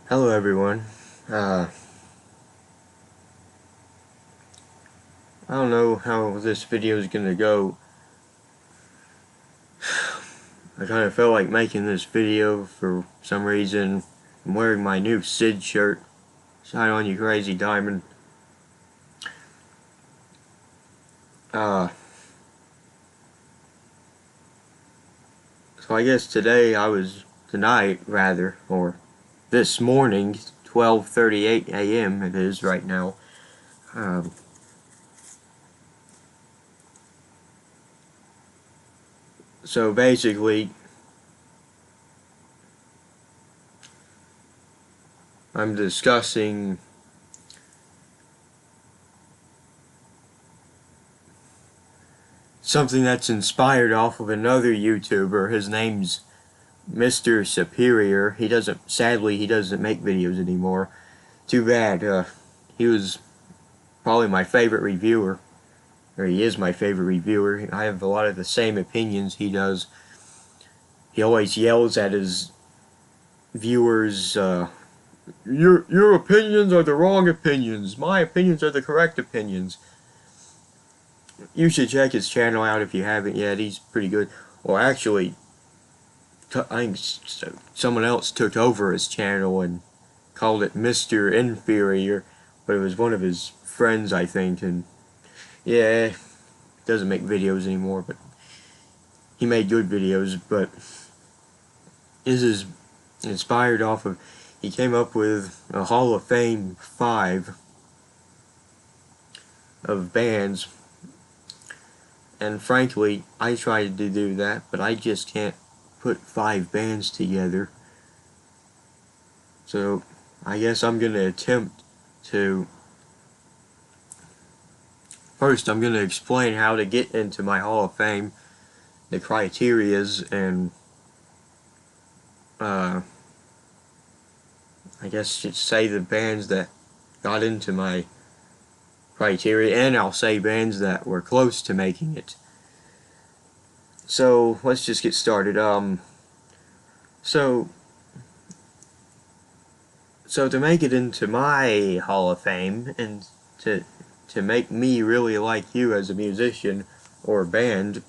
Hello everyone. Uh, I don't know how this video is gonna go. I kind of felt like making this video for some reason. I'm wearing my new Sid shirt. Shine on you crazy diamond. Uh, so I guess tonight rather, or this morning, 12:38 a.m. it is right now. Um, so basically, I'm discussing something that's inspired off of another YouTuber. His name's Mr. Superior. Sadly, he doesn't make videos anymore. Too bad. He was probably my favorite reviewer, or he is my favorite reviewer. I have a lot of the same opinions he does. He always yells at his viewers, your opinions are the wrong opinions. My opinions are the correct opinions. You should check his channel out if you haven't yet. He's pretty good. Well, actually, I think someone else took over his channel and called it Mr. Inferior, but it was one of his friends, I think, and yeah, doesn't make videos anymore, but he made good videos. But this is inspired off of, he came up with a Hall of Fame 5 of bands, and frankly, I tried to do that, but I just can't put 5 bands together. So I guess I'm gonna attempt to. First, I'm gonna explain how to get into my Hall of Fame, the criterias, and I guess just say the bands that got into my criteria, and I'll say bands that were close to making it. So let's just get started. So to make it into my Hall of Fame, and to make me really like you as a musician or band,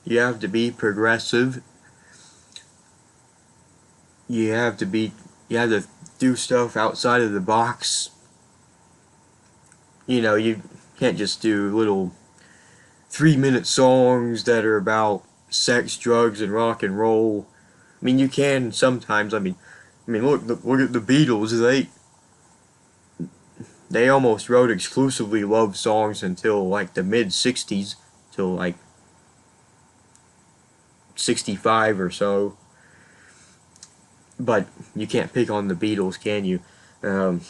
you have to be progressive. You have to do stuff outside of the box. You know, you can't just do little 3-minute songs that are about sex, drugs, and rock and roll. I mean, you can sometimes. Look at the Beatles. They almost wrote exclusively love songs until like the mid '60s, till like '65 or so. But you can't pick on the Beatles, can you? Um,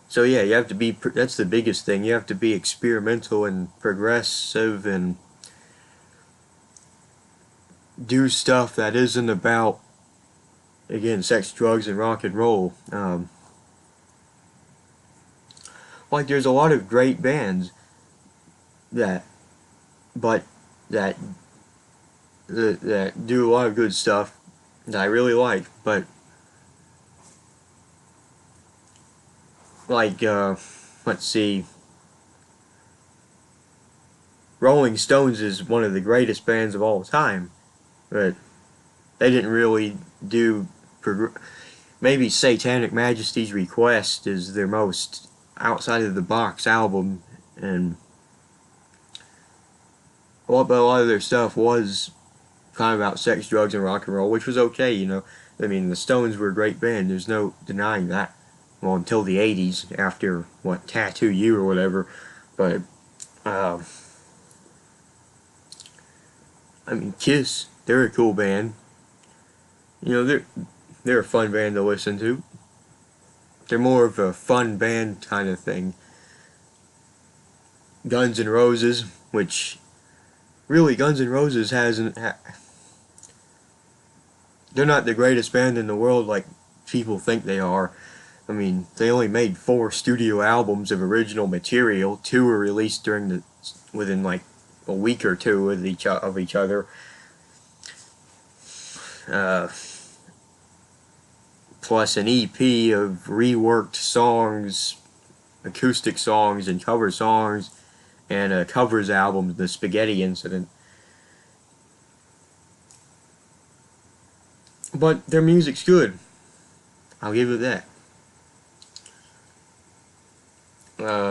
so yeah, you have to be. That's the biggest thing. You have to be experimental and progressive and do stuff that isn't about, again, sex, drugs, and rock and roll. Like there's a lot of great bands that, but that that do a lot of good stuff that I really like, but like let's see, Rolling Stones is one of the greatest bands of all time, but they didn't really do maybe Satanic Majesty's Request is their most outside of the box album, and but a lot of their stuff was kind of about sex, drugs, and rock and roll, which was okay, you know. I mean, the Stones were a great band. There's no denying that. Well, until the '80s, after what, Tattoo You or whatever. But uh, I mean, Kiss, they're a cool band. You know, they're a fun band to listen to. They're more of a fun band kind of thing. Guns N' Roses, which really Guns N' Roses hasn't. They're not the greatest band in the world like people think they are. I mean, they only made 4 studio albums of original material. 2 were released within like a week or two of each other. Uh, plus an EP of reworked songs, acoustic songs, and cover songs, and a covers album, The Spaghetti Incident. But their music's good. I'll give it that.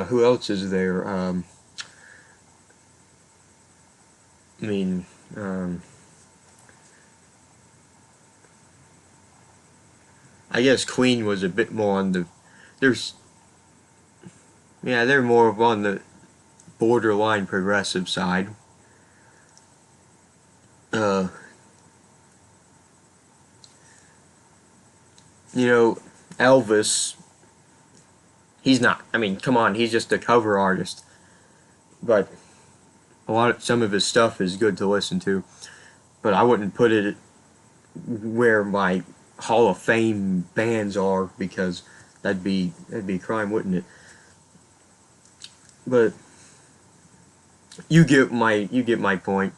Who else is there? I mean, I guess Queen was a bit more on the. There's. Yeah, they're more on the borderline progressive side. Uh, you know, Elvis. He's not. I mean, come on, he's just a cover artist. But some of his stuff is good to listen to. But I wouldn't put it where my Hall of Fame bands are, because that'd be crime, wouldn't it? But you get my point.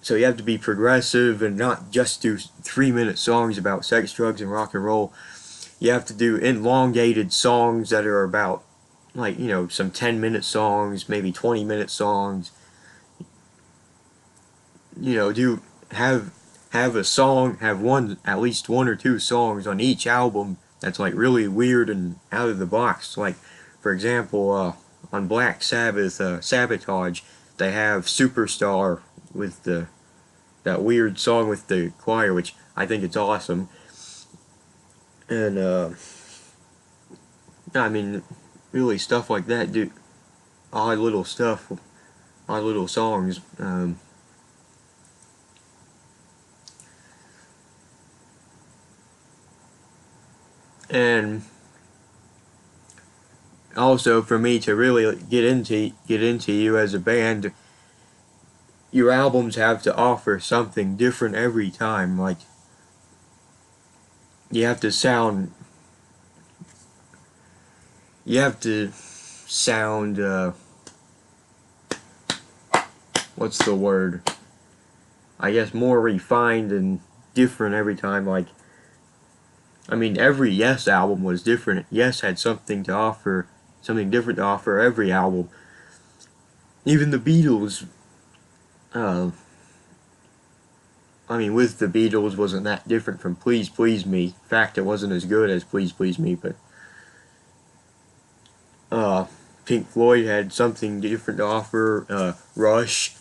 So you have to be progressive and not just do 3-minute songs about sex, drugs, and rock and roll. You have to do elongated songs that are about, like, some 10-minute songs, maybe 20-minute songs. Do have a song, have at least one or two songs on each album that's like really weird and out of the box. Like, for example, on Black Sabbath, Sabotage, they have Superstar with that weird song with the choir, which I think it's awesome. And I mean, really stuff like that, dude. Odd little stuff, odd little songs. And also, for me to really get into you as a band, your albums have to offer something different every time. Like, you have to sound what's the word? I guess more refined and different every time. Like, I mean, every Yes album was different. Yes had something different to offer every album. Even the Beatles, I mean, with the Beatles wasn't that different from Please Please Me. In fact, it wasn't as good as Please Please Me, but Pink Floyd had something different to offer. Rush.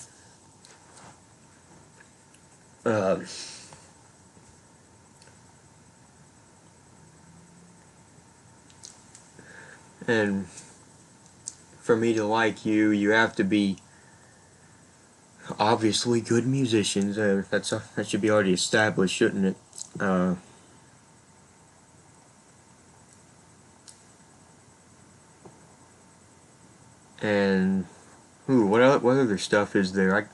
And for me to like you, you have to be obviously good musicians. That should be already established, shouldn't it? And what other stuff is there?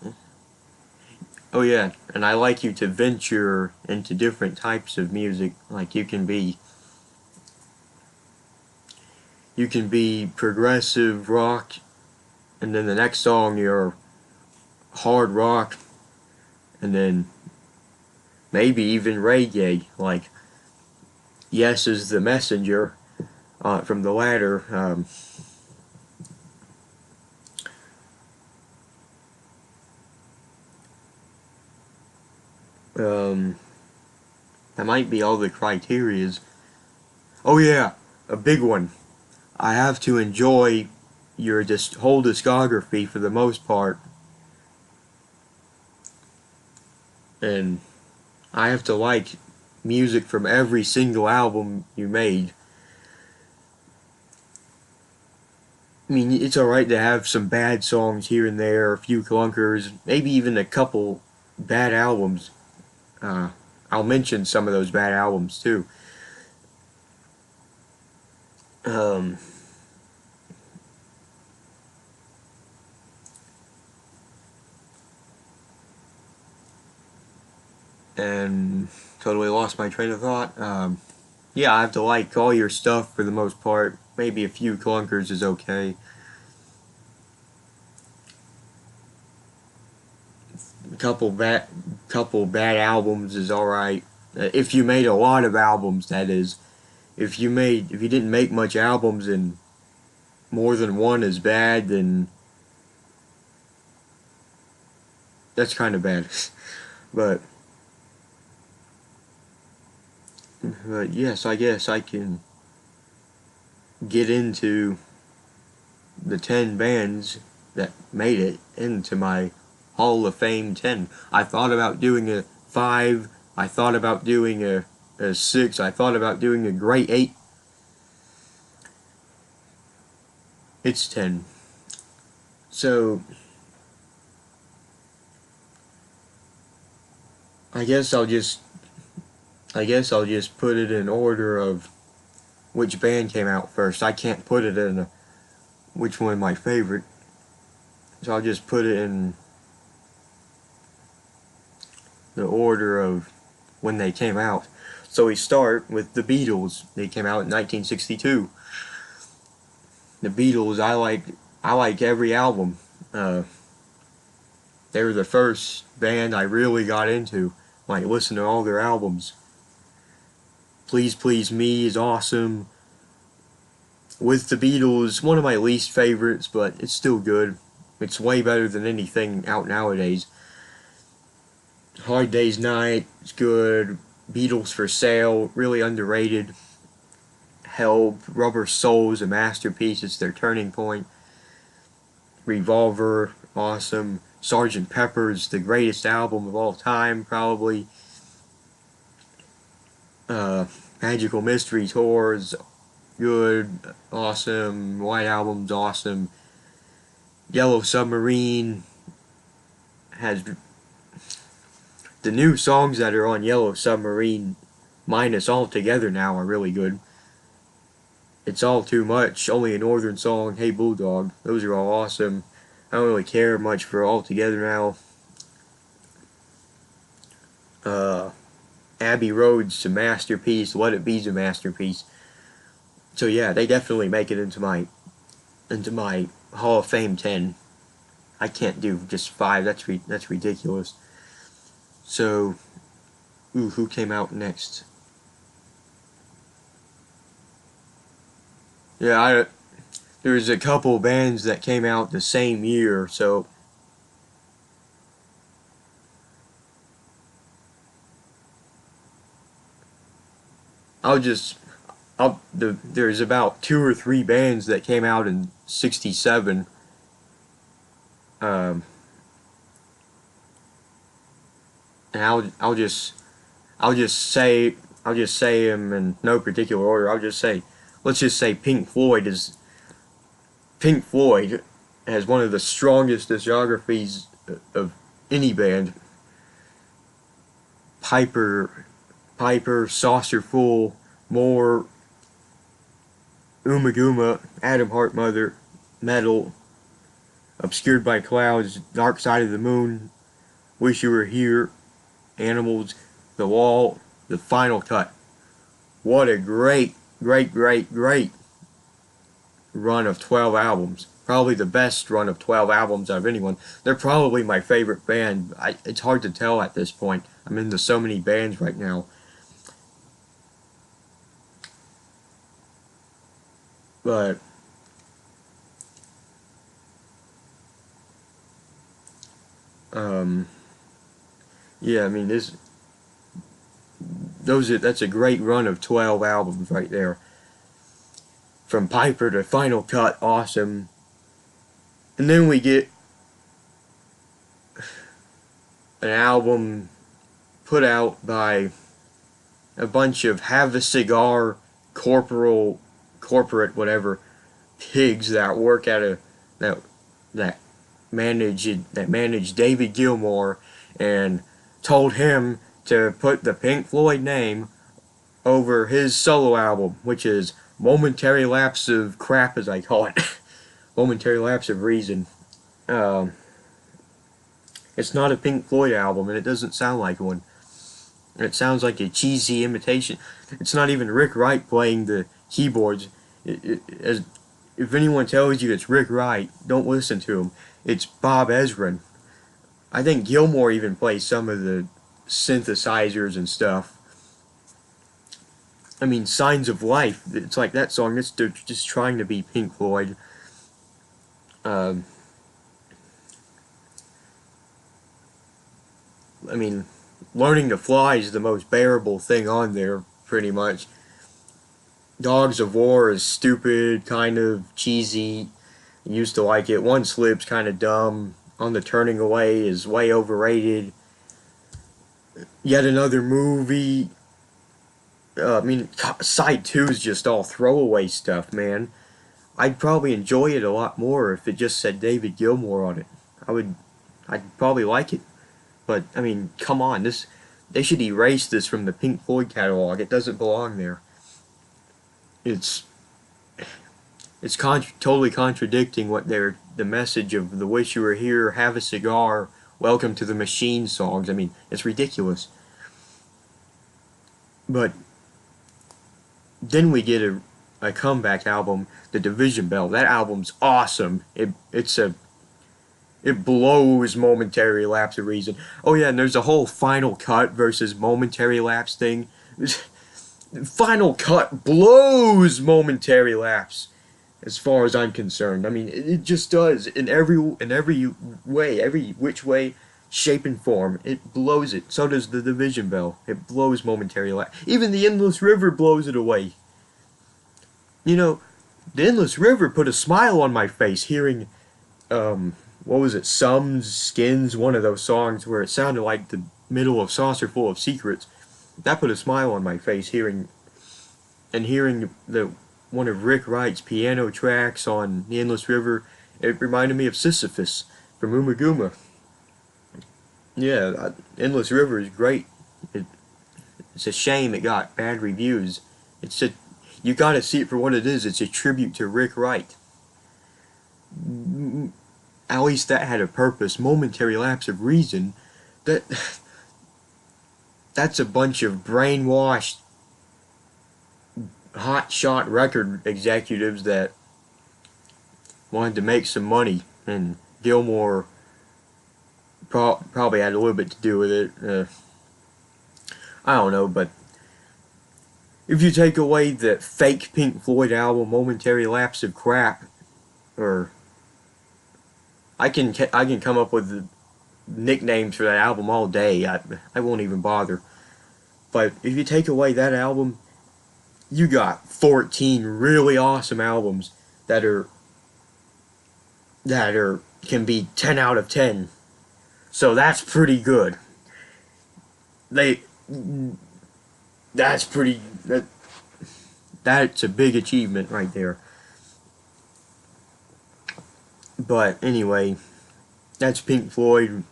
Oh yeah, and I like you to venture into different types of music. Like, you can be progressive rock, and then the next song you're hard rock, and then maybe even reggae. Like, Yes is the Messenger from the latter. That might be all the criterias. Oh yeah, a big one. I have to enjoy your whole discography for the most part, and I have to like music from every single album you made. I mean, it's alright to have some bad songs here and there, a few clunkers, maybe even a couple bad albums. I'll mention some of those bad albums too. And totally lost my train of thought. Yeah, I have to like all your stuff for the most part. Maybe a few clunkers is okay. A couple bad albums is alright. If you made a lot of albums, that is. If you didn't make much albums and more than one is bad, then that's kind of bad. but but yes, I guess I can get into the 10 bands that made it into my Hall of Fame 10. I thought about doing a 5, I thought about doing a 6, I thought about doing a great 8. It's 10. So I guess I'll just put it in order of which band came out first. I can't put it in which one my favorite. So I'll just put it in the order of when they came out. So we start with the Beatles. They came out in 1962. The Beatles, I like every album. They were the first band I really got into. Like, listen to all their albums. Please Please Me is awesome. With the Beatles, one of my least favorites, but it's still good. It's way better than anything out nowadays. Hard Day's Night is good. Beatles for Sale, really underrated. Help, Rubber Soul's a masterpiece. It's their turning point. Revolver, awesome. Sgt. Pepper's the greatest album of all time, probably. Magical Mystery Tour's good, awesome. White Album's awesome. Yellow Submarine has the new songs that are on Yellow Submarine minus All Together now are really good. It's All Too Much, Only a Northern Song, Hey Bulldog, those are all awesome. I don't really care much for All Together now. Abbey Road's a masterpiece, Let It Be's a masterpiece. So yeah, they definitely make it into my Hall of Fame 10. I can't do just 5. That's ridiculous. So, who came out next? Yeah, there's a couple bands that came out the same year, so there's about 2 or 3 bands that came out in '67. And I'll just say them in no particular order. Let's just say Pink Floyd has one of the strongest discographies of any band. Piper, Saucerful, More, Ummagumma, Atom Heart Mother, Metal, Obscured by Clouds, Dark Side of the Moon, Wish You Were Here, Animals, The Wall, The Final Cut. What a great run of 12 albums. Probably the best run of 12 albums out of anyone. They're probably my favorite band. It's hard to tell at this point. I'm into so many bands right now. But yeah, I mean that's a great run of 12 albums right there. From Piper to Final Cut, awesome. And then we get an album put out by a bunch of have a cigar corporate whatever pigs that work at that managed David Gilmour and told him to put the Pink Floyd name over his solo album, which is Momentary Lapse of Crap, as I call it. Momentary Lapse of Reason. It's not a Pink Floyd album, and it doesn't sound like one. It sounds like a cheesy imitation. It's not even Rick Wright playing the keyboards. If anyone tells you it's Rick Wright, don't listen to him. It's Bob Ezrin. I think Gilmour even plays some of the synthesizers and stuff. I mean, Signs of Life. It's like that song. They're just trying to be Pink Floyd. Um, I mean, Learning to Fly is the most bearable thing on there, pretty much. Dogs of War is stupid, kind of cheesy. Used to like it. One Slip's kind of dumb. On the Turning Away is way overrated. Yet Another Movie. I mean, Side 2 is just all throwaway stuff, man. I'd probably enjoy it a lot more if it just said David Gilmour on it. I'd probably like it. But, I mean, come on, they should erase this from the Pink Floyd catalog. It doesn't belong there. It's totally contradicting what the message of The Wish You Were Here, Have a Cigar, Welcome to the Machine songs. I mean, it's ridiculous. But then we get a comeback album, The Division Bell. That album's awesome. It blows Momentary Lapse of Reason. Oh yeah, and there's a whole Final Cut versus Momentary Lapse thing. Final Cut blows Momentary Lapse, as far as I'm concerned. I mean, it just does in every way, every which way, shape, and form. It blows it. So does the Division Bell. It blows Momentary Lapse. Even the Endless River blows it away. You know, the Endless River put a smile on my face hearing, what was it, Sums, Skins, one of those songs where it sounded like the middle of Saucer Full of Secrets. That put a smile on my face hearing the one of Rick Wright's piano tracks on The Endless River. It reminded me of Sisyphus from Umaguma. Yeah, Endless River is great. It's a shame it got bad reviews. You gotta see it for what it is. It's a tribute to Rick Wright. At least that had a purpose. Momentary Lapse of Reason. That's a bunch of brainwashed, hotshot record executives that wanted to make some money, and Gilmour probably had a little bit to do with it. I don't know, but if you take away the fake Pink Floyd album, Momentary Lapse of Crap, or I can come up with nicknames for that album all day. I won't even bother. But if you take away that album, you got 14 really awesome albums that can be 10 out of 10. So that's pretty good. That's a big achievement right there. But anyway, that's Pink Floyd.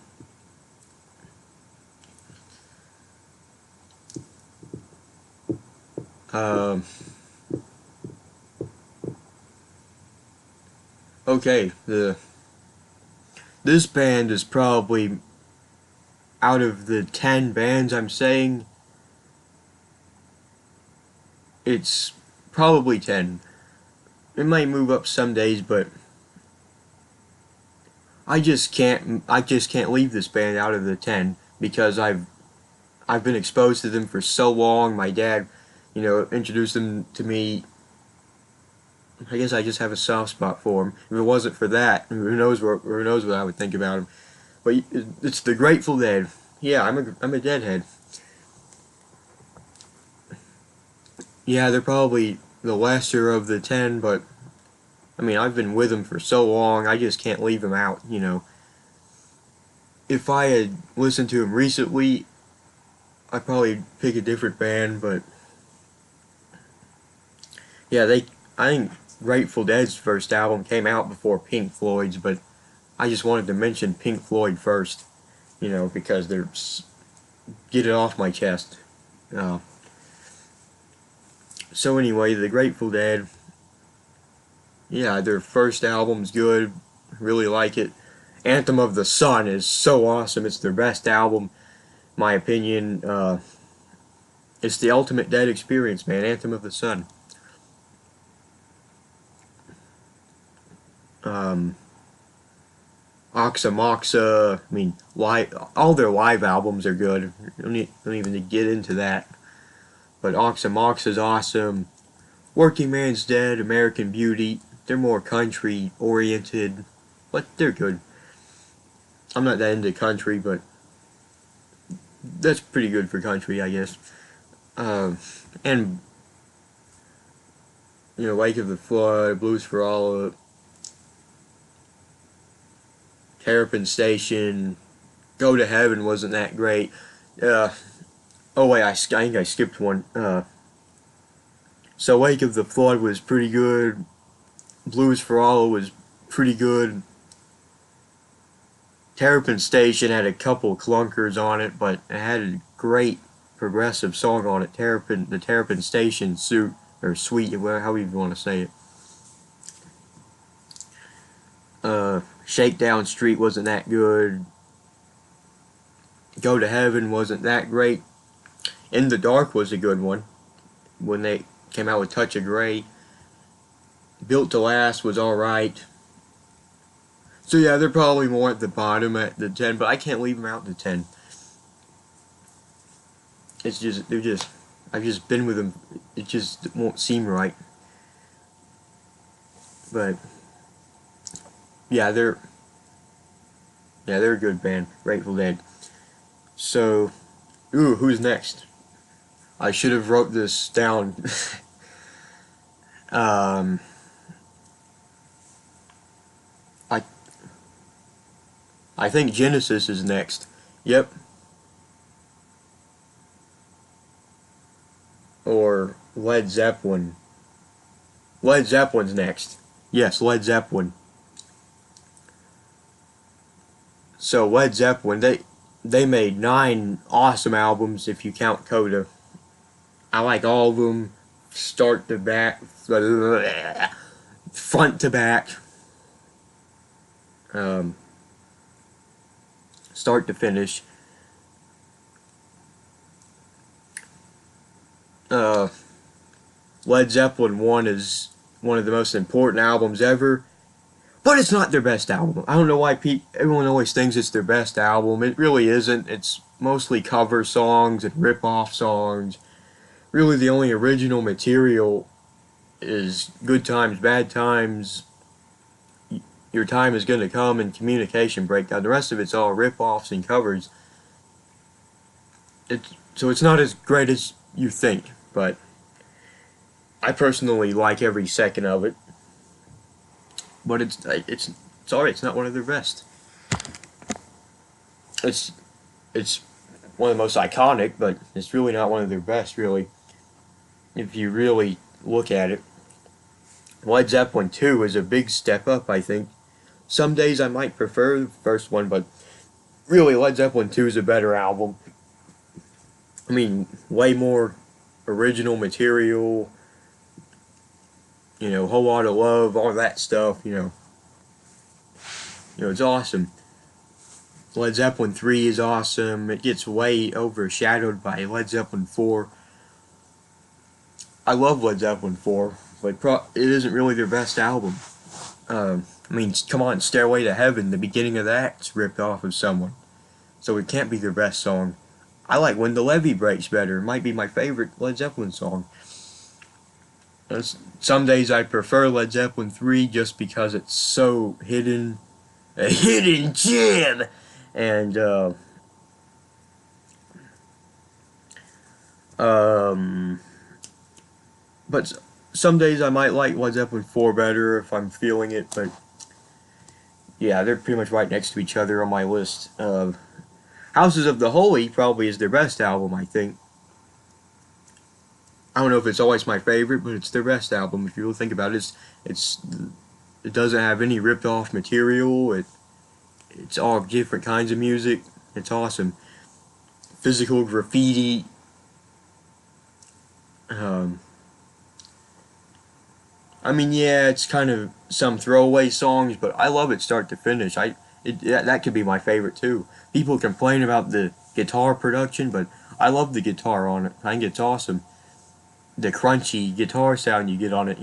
Okay, this band is probably, out of the 10 bands I'm saying, it's probably 10. It might move up some days, but I just can't leave this band out of the 10 because I've been exposed to them for so long. My dad, introduced them to me. I guess I just have a soft spot for them. If it wasn't for that, who knows what I would think about them. But it's the Grateful Dead. Yeah, I'm a Deadhead. Yeah, they're probably the lesser of the 10, but I mean, I've been with them for so long, I just can't leave them out, If I had listened to them recently, I'd probably pick a different band, but yeah, I think Grateful Dead's first album came out before Pink Floyd's, but I just wanted to mention Pink Floyd first, because get it off my chest. So anyway, the Grateful Dead, yeah, their first album's good, really like it. Anthem of the Sun is so awesome, it's their best album, my opinion. It's the ultimate Dead experience, man, Anthem of the Sun. Oxa Moxa, I mean, all their live albums are good. Don't even get into that. But Oxymox is awesome. Working Man's Dead, American Beauty, they're more country oriented, but they're good. I'm not that into country, but that's pretty good for country, I guess. And Wake of the Flood, Blues for All, Terrapin Station, Go to Heaven wasn't that great. Oh wait, I think I skipped one. So Wake of the Flood was pretty good. Blues for All was pretty good. Terrapin Station had a couple clunkers on it, but it had a great progressive song on it. The Terrapin Station suit or suite, however you want to say it. Shakedown Street wasn't that good. Go to Heaven wasn't that great. In the Dark was a good one when they came out with Touch of Grey. Built to Last was alright. So yeah, they're probably more at the bottom at the 10, but I can't leave them out in the 10. It's just, I've just been with them. It just won't seem right. But yeah, they're a good band, Grateful Dead. So, who's next? I should have wrote this down. I think Genesis is next. Yep. Or Led Zeppelin. Led Zeppelin's next. Yes, Led Zeppelin. So Led Zeppelin, they made 9 awesome albums if you count Coda. I like all of them, start to back, front to back, start to finish. Led Zeppelin 1 is one of the most important albums ever, but it's not their best album. I don't know why everyone always thinks it's their best album. It really isn't. It's mostly cover songs and rip-off songs. Really, the only original material is Good Times, Bad Times, Your Time Is Gonna Come, and Communication Breakdown. The rest of it's all rip-offs and covers. So it's not as great as you think, but I personally like every second of it. But sorry, it's not one of their best. It's one of the most iconic, but it's really not one of their best, really. If you really look at it. Led Zeppelin 2 is a big step up, I think. Some days I might prefer the first one, but really Led Zeppelin 2 is a better album. I mean, way more original material, Whole Lot of Love, all that stuff, it's awesome. Led Zeppelin 3 is awesome. It gets way overshadowed by Led Zeppelin 4. I love Led Zeppelin 4, but it isn't really their best album. I mean, come on, Stairway to Heaven, the beginning of that's ripped off of someone. So it can't be their best song. I like When the Levee Breaks better. It might be my favorite Led Zeppelin song. Some days I prefer Led Zeppelin 3 just because it's so hidden. A hidden gem! And, but some days I might like Led Zeppelin 4 better if I'm feeling it, but yeah, they're pretty much right next to each other on my list. Houses of the Holy probably is their best album, I think. I don't know if it's always my favorite, but it's their best album. If you really think about it, it doesn't have any ripped off material. It's all different kinds of music. It's awesome. Physical Graffiti. I mean, yeah, it's kind of some throwaway songs, but I love it start to finish. That could be my favorite too. People complain about the guitar production, but I love the guitar on it. I think it's awesome. The crunchy guitar sound you get on it,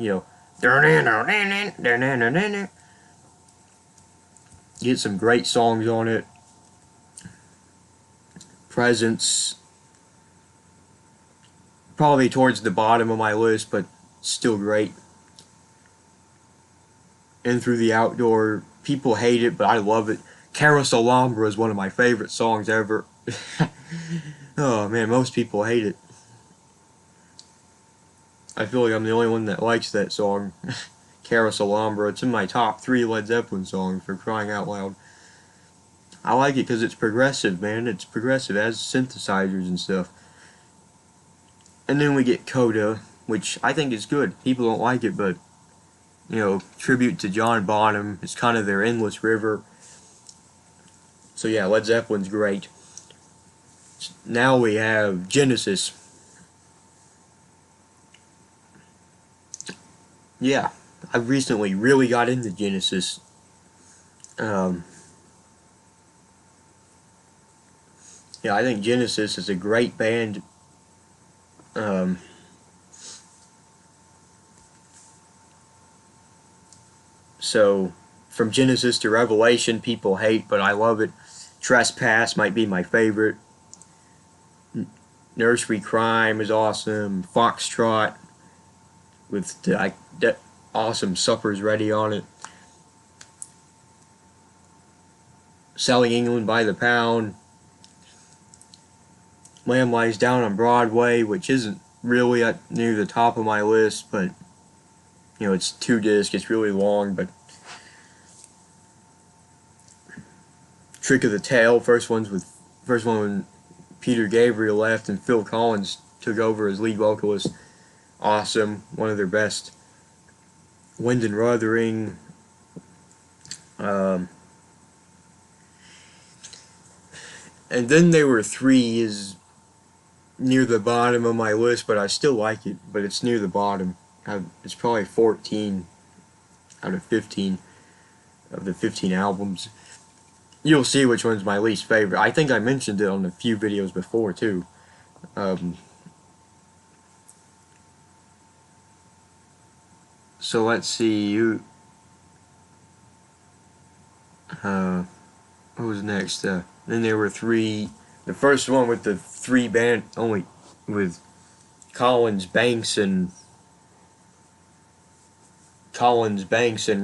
get some great songs on it. Presence. Probably towards the bottom of my list, but still great. In Through the Outdoor, people hate it, but I love it. Carousel Alhambra is one of my favorite songs ever. Oh man, most people hate it. I feel like I'm the only one that likes that song. Carousel Alhambra. It's in my top 3 Led Zeppelin songs, for crying out loud. I like it because it's progressive, man. It's progressive, it has synthesizers and stuff. And then we get Coda, which I think is good. People don't like it, but, you know, tribute to John Bonham. It's kind of their Endless River. So yeah, Led Zeppelin's great. Now we have Genesis. Yeah, I recently really got into Genesis. Yeah, I think Genesis is a great band. Um, so, from Genesis to Revelation, people hate, but I love it. Trespass might be my favorite. Nursery Crime is awesome. Foxtrot with the awesome Suppers Ready on it. Selling England by the Pound. Lamb Lies Down on Broadway, which isn't really near the top of my list, but you know, it's 2 discs, it's really long, but Trick of the Tail, first one when Peter Gabriel left and Phil Collins took over as lead vocalist. Awesome, one of their best. Wind and Wuthering. And then There Were Three is near the bottom of my list, but I still like it, but it's near the bottom. It's probably 14 out of 15 of the 15 albums. You'll see which one's my least favorite. I think I mentioned it on a few videos before too. So let's see. What was next? Then There Were Three. The first one with the 3 band only with Collins, Banks, and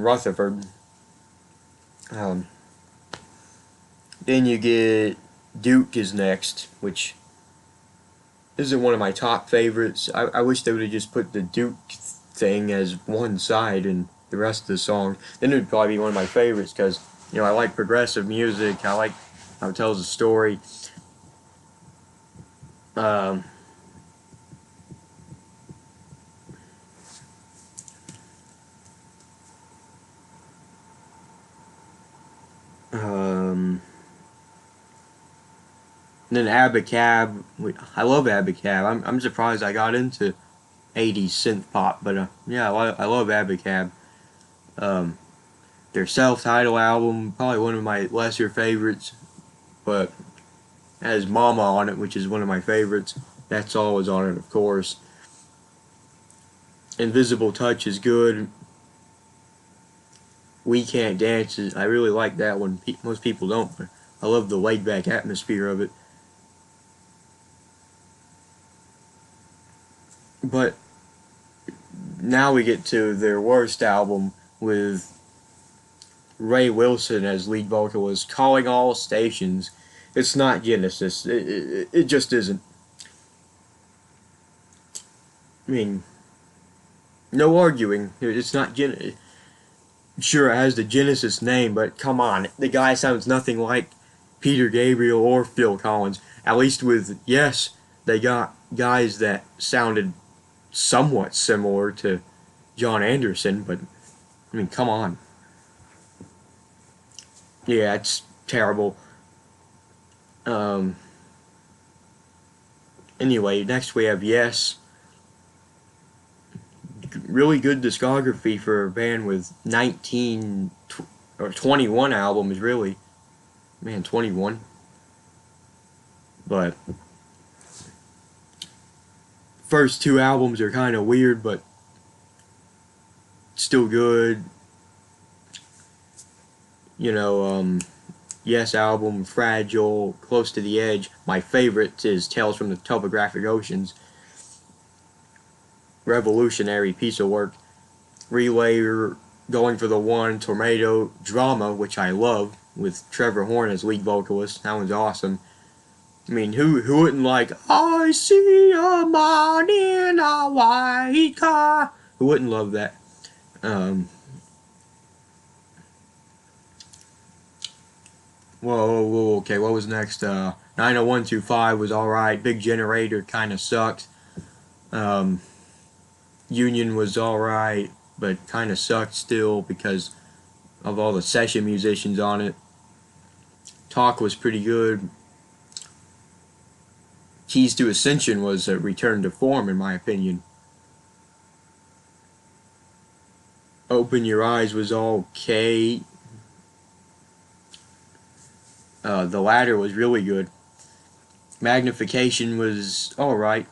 Rutherford. Then you get Duke is next, which isn't one of my top favorites. I wish they would have just put the Duke thing as one side and the rest of the song. Then it would probably be one of my favorites because, you know, I like progressive music. I like how it tells a story. Then Abacab. I love Abacab. I'm surprised I got into 80s synth pop, but yeah, I love Abacab. Their self-titled album, probably one of my lesser favorites, but it has Mama on it, which is one of my favorites. That's All is on it, of course. Invisible Touch is good. We Can't Dance I really like that one. Most people don't, but I love the laid-back atmosphere of it. But now we get to their worst album with Ray Wilson as lead vocalist, Calling All Stations. It's not Genesis. It just isn't. I mean, no arguing. It's not Genesis. Sure, it has the Genesis name, but come on. The guy sounds nothing like Peter Gabriel or Phil Collins. At least with Yes, they got guys that sounded somewhat similar to John Anderson, but I mean, come on. Yeah, it's terrible. Anyway, next we have Yes. Really good discography for a band with 19 or 21 albums, really. Man, 21. But first 2 albums are kind of weird, but still good. You know, Yes album, Fragile, Close to the Edge. My favorite is Tales from the Topographic Oceans. revolutionary piece of work. Relay going for the one, Tornado Drama, which I love, with Trevor Horn as lead vocalist. That one's awesome. I mean, who wouldn't like I see a man in a white car? Who wouldn't love that? Um, whoa, okay, what was next? 90125 was alright. Big Generator kind of sucked. Um, Union was alright, but kind of sucked still because of all the session musicians on it. Talk was pretty good. Keys to Ascension was a return to form, in my opinion. Open Your Eyes was okay. The Ladder was really good. Magnification was alright.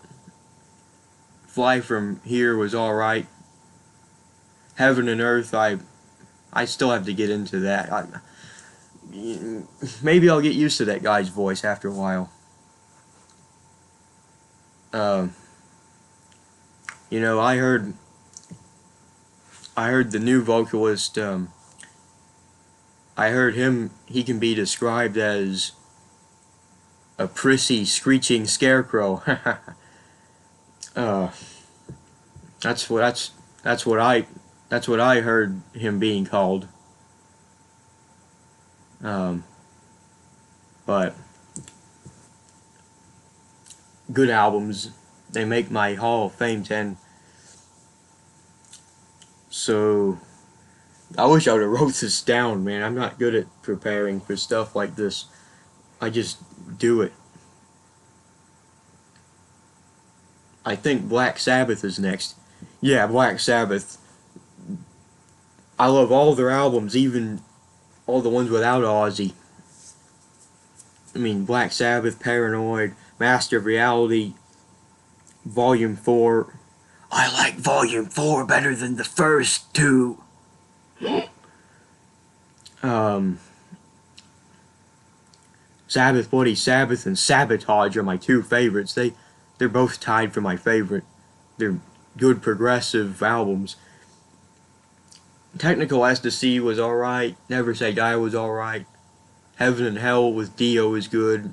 Fly From Here was alright. Heaven and Earth, I still have to get into that. Maybe I'll get used to that guy's voice after a while. Uh, you know, I heard the new vocalist. I heard him. He can be described as a prissy, screeching scarecrow. uh, that's what that's what I heard him being called. Um, but good albums. They make my Hall of Fame 10. So I wish I would have wrote this down, man. I'm not good at preparing for stuff like this. I just do it. I think Black Sabbath is next. Yeah, Black Sabbath. I love all their albums, even all the ones without Ozzy. I mean, Black Sabbath, Paranoid, Master of Reality, Volume 4. I like Volume 4 better than the first two. Um, Sabbath, Bloody Sabbath, and Sabotage are my two favorites. They're both tied for my favorite. They're good progressive albums. Technical Ecstasy was alright. Never Say Die was alright. Heaven and Hell with Dio is good.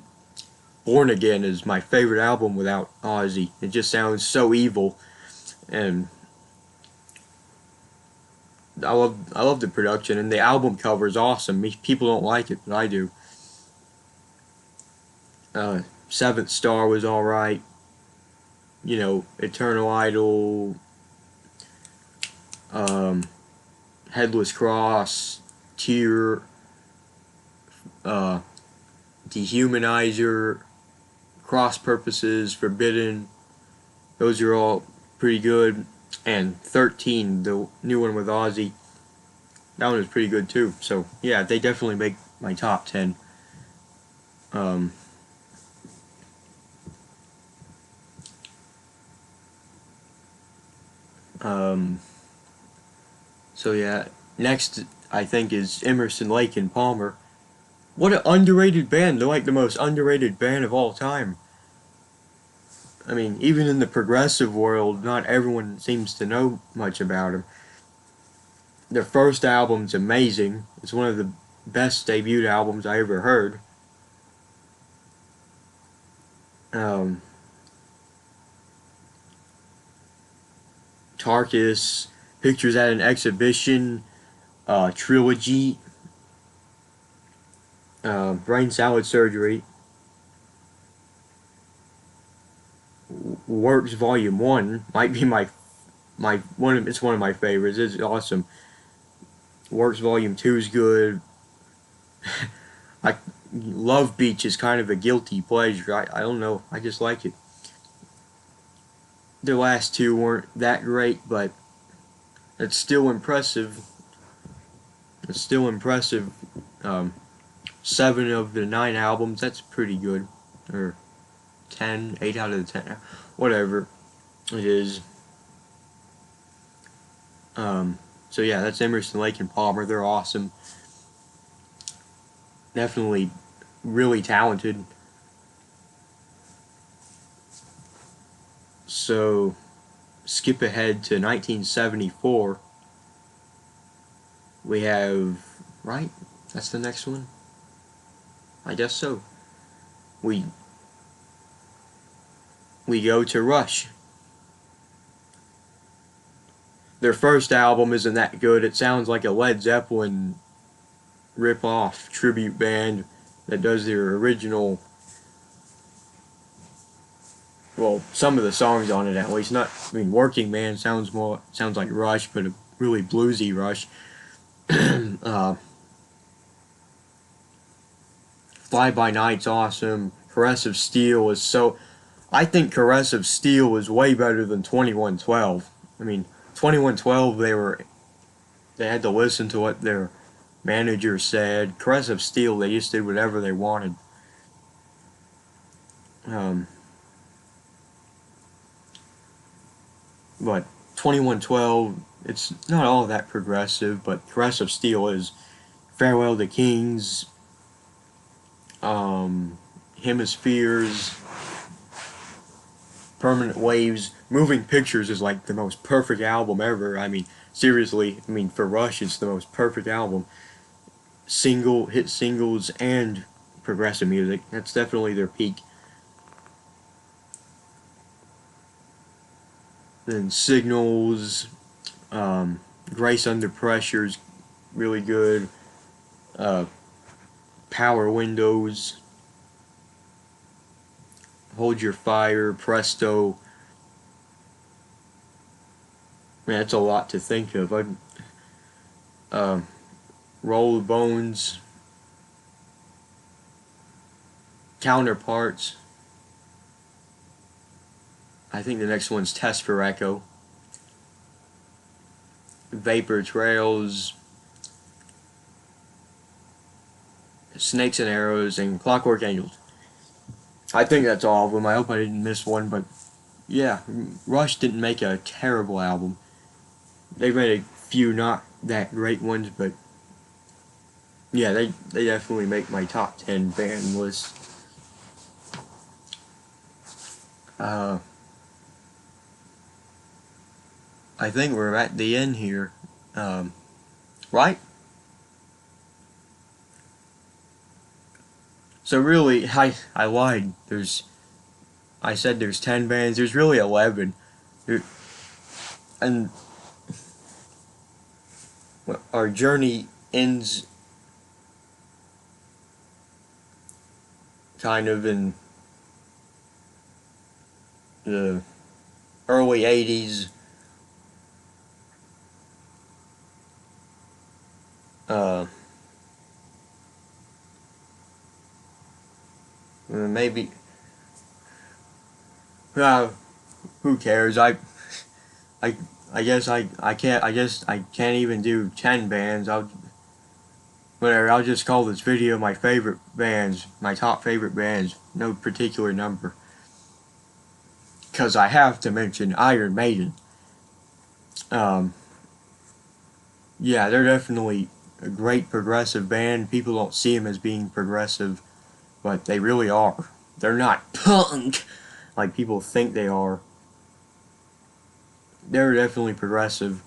Born Again is my favorite album without Ozzy. It just sounds so evil, and I love the production, and the album cover is awesome. People don't like it, but I do. Seventh Star was alright. You know, Eternal Idol, um, Headless Cross, Tear, Dehumanizer, Cross Purposes, Forbidden. Those are all pretty good. And 13, the new one with Ozzy, that one was pretty good too. So yeah, they definitely make my top 10. Um, um, so yeah, next I think is Emerson, Lake and Palmer. What an underrated band! They're like the most underrated band of all time. I mean, even in the progressive world, not everyone seems to know much about them. Their first album's amazing. It's one of the best debut albums I ever heard. Um, Tarkus, Pictures at an Exhibition, Trilogy, Brain Salad Surgery, Works Volume 1 might be my one of, it's one of my favorites. It's awesome. Works Volume 2 is good. I Love Beach is kind of a guilty pleasure. I don't know. I just like it. The last two weren't that great, but it's still impressive. It's still impressive. Um, 7 of the 9 albums, that's pretty good. Or 10, 8 out of the 10. Whatever it is. So yeah, that's Emerson, Lake and Palmer. They're awesome. Definitely really talented. So skip ahead to 1974. We have, right? That's the next one? I guess so. We go to Rush. Their first album isn't that good. It sounds like a Led Zeppelin rip-off tribute band that does their original, well, some of the songs on it at least. Not, I mean, Working Man sounds like Rush, but a really bluesy Rush. Fly By Night's awesome. Caress of Steel is so. I think Caress of Steel was way better than 2112. I mean, 2112 they had to listen to what their manager said. Caress of Steel, they just did whatever they wanted. But 2112, it's not all that progressive, but Caress of Steel is. Farewell to Kings, Hemispheres, Permanent Waves. Moving Pictures is like the most perfect album ever. I mean, seriously, I mean, for Rush, it's the most perfect album. Hit singles and progressive music. That's definitely their peak. Then Signals, Grace Under Pressure is really good. Power Windows, Hold Your Fire, Presto. Man, that's a lot to think of. Roll the Bones, Counterparts. I think the next one's Test for Echo. Vapor Trails, Snakes and Arrows, and Clockwork Angels. I think that's all of them. I hope I didn't miss one, but yeah, Rush didn't make a terrible album. They made a few not that great ones, but yeah, they definitely make my top 10 band list. I think we're at the end here, right? So really, I lied. I said there's 10 bands. There's really 11. And our journey ends kind of in the early 80s. Maybe. Who cares? I guess I can't. I guess I can't even do 10 bands. Whatever. I'll just call this video my favorite bands, my top favorite bands. No particular number. Because I have to mention Iron Maiden. Yeah, they're definitely a great progressive band. People don't see them as being progressive, but they really are. They're not punk like people think they are. They're definitely progressive.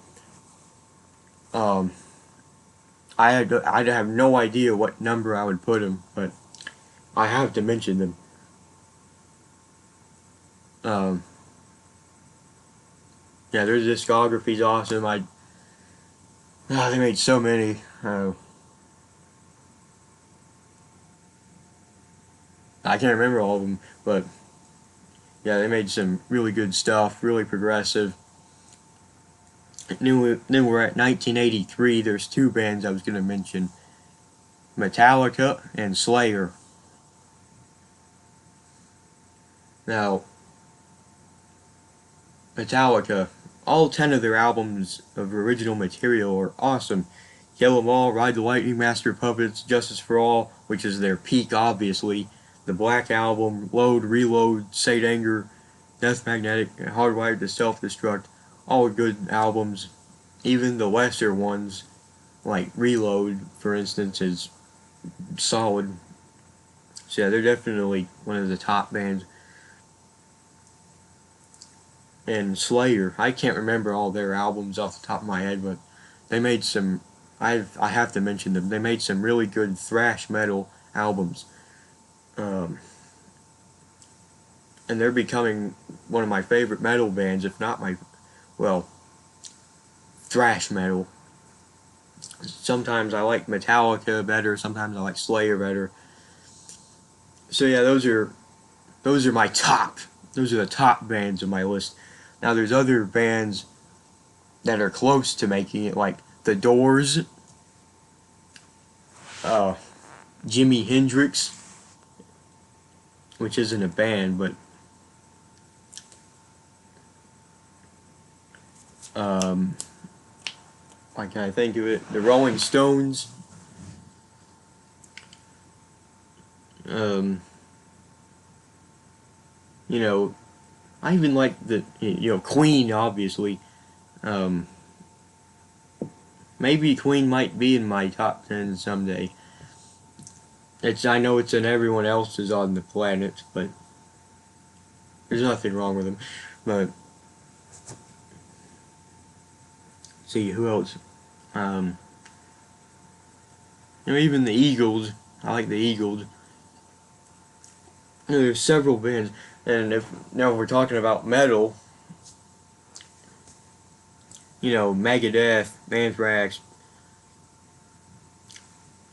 I'd have no idea what number I would put them, but I have to mention them. Yeah, their discography's awesome. They made so many. I can't remember all of them, but yeah, they made some really good stuff, really progressive. Then we're at 1983. There's two bands I was going to mention, Metallica and Slayer. Now, Metallica, all 10 of their albums of original material are awesome. Kill 'Em All, Ride the Lightning, Master of Puppets, Justice for All, which is their peak, obviously. The Black Album, Load, Reload, Saint Anger, Death Magnetic, and Hardwired to Self-Destruct. All good albums. Even the lesser ones, like Reload, for instance, is solid. So yeah, they're definitely one of the top bands. and Slayer. I can't remember all their albums off the top of my head, but they made some. I have to mention them. They made some really good thrash metal albums, um, and they're becoming one of my favorite metal bands, if not my, well, thrash metal. Sometimes I like Metallica better. Sometimes I like Slayer better. So yeah, those are my top. Those are the top bands of my list. Now there's other bands that are close to making it, like The Doors, uh, Jimi Hendrix, which isn't a band, but um, why can I think of it? The Rolling Stones, um, you know, I even like Queen, obviously. Um, Maybe Queen might be in my top 10 someday. I know it's in everyone else's on the planet, but there's nothing wrong with them. But see who else? Um, Even the Eagles. I like the Eagles. There's several bands, and if now we're talking about metal, Megadeth, Anthrax,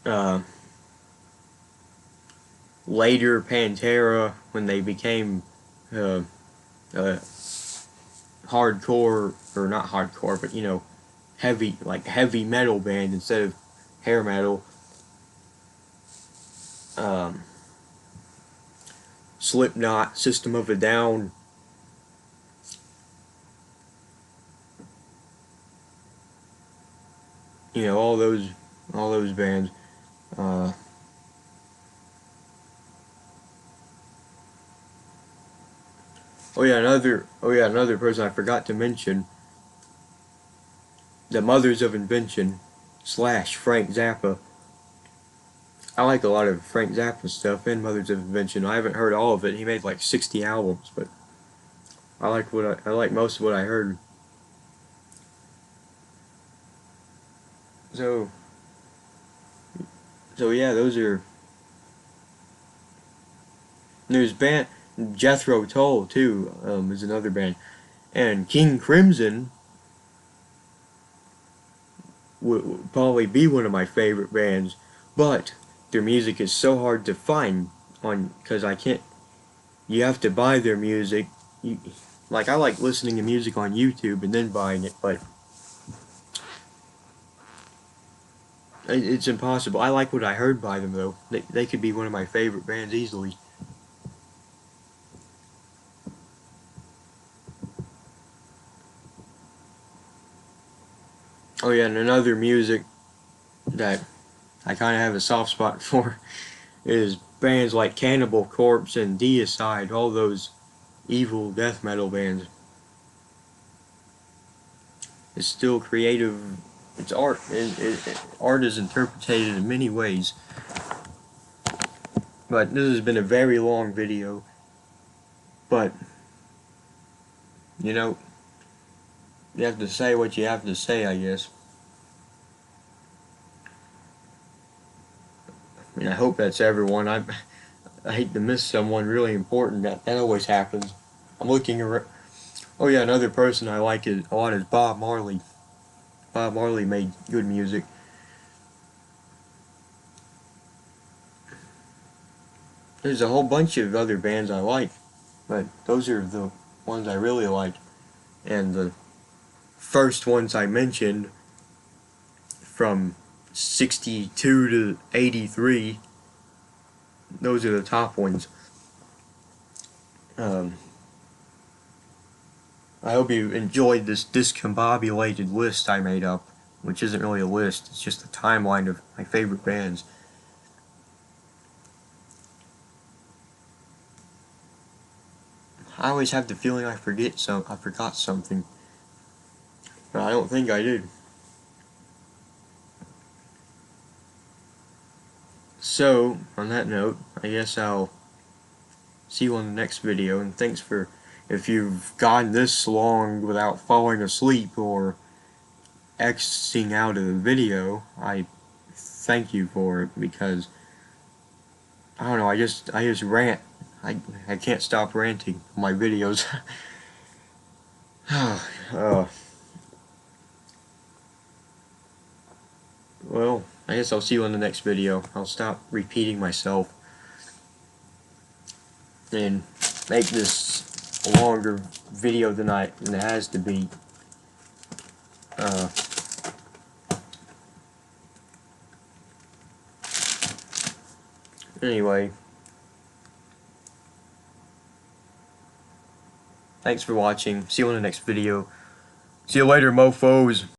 uh, later Pantera when they became uh, uh, hardcore, or not hardcore, but heavy metal band instead of hair metal. Um, Slipknot, System of a Down, all those bands. Uh, another person I forgot to mention, the Mothers of Invention / Frank Zappa. I like a lot of Frank Zappa stuff and Mothers of Invention. I haven't heard all of it. He made like 60 albums, but I like most of what I heard. So yeah, there's band Jethro Tull too, is another band, and King Crimson would probably be one of my favorite bands, but their music is so hard to find on because I can't. You have to buy their music. I like listening to music on YouTube and then buying it, but it's impossible. I like what I heard by them though. They could be one of my favorite bands easily. Oh yeah, and another music that I kind of have a soft spot for is bands like Cannibal Corpse and Deicide, all those evil death metal bands. It's still creative. It's art. Art is interpreted in many ways. But this has been a very long video. But, you know, you have to say what you have to say, I guess. I mean, I hope that's everyone. I hate to miss someone really important. That always happens. I'm looking around. Oh yeah, another person I like a lot is Bob Marley. Bob Marley made good music. There's a whole bunch of other bands I like, but those are the ones I really like. And the first ones I mentioned, from 62 to 83, those are the top ones. Um, I hope you enjoyed this discombobulated list I made up, which isn't really a list, it's just a timeline of my favorite bands. I always have the feeling I forgot something, but I don't think I did. So, on that note, I guess I'll see you on the next video, and thanks for if you've gone this long without falling asleep or Xing out of the video, I thank you for it, because I don't know, I just rant. I can't stop ranting on my videos. Well, I guess I'll see you in the next video. I'll stop repeating myself and make this a longer video than it has to be. Anyway, thanks for watching. See you in the next video. See you later, mofos.